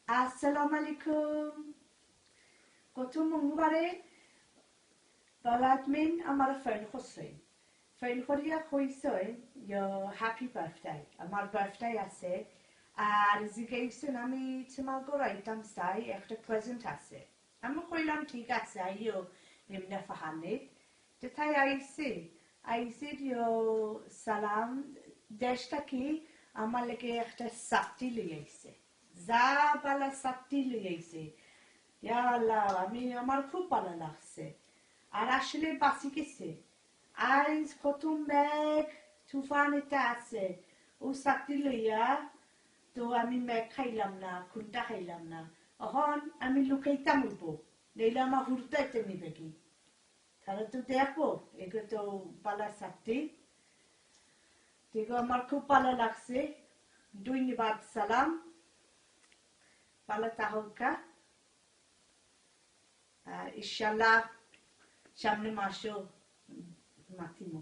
Assalamu alaikum. Goto mongware baladmin amar ffein chwsyn. Ffein chwria chwysyn yo happy birthday. Amar birthday ase. Ar zigeisyn ami tymal gorau damstai eich dy present ase. Am chwylam tig ase yo nimna fahanid. Dytai aisi. Aisi yo salam deshtaki amalege eich dy sakti liese. Zabala sakti liese. Ya Allah, আমি আমার খুব ভালো লাগছে আর আসলে বাসি গেছে আইজ কত মেঘ তুফান এটা আছে ও সাথী লইয়া তো আমি মেঘ খাইলাম না খুনটা খাইলাম না এখন আমি লুকাইতাম উঠব নইলে আমার হুড়তাইতে নিবে কি তাহলে তো দেখো এগুলো তো বালা সাথী দেখো আমার খুব ভালো লাগছে ধন্যবাদ সালাম ভালো তাহকা Inshallah, সামনে মাসেও মাতিমু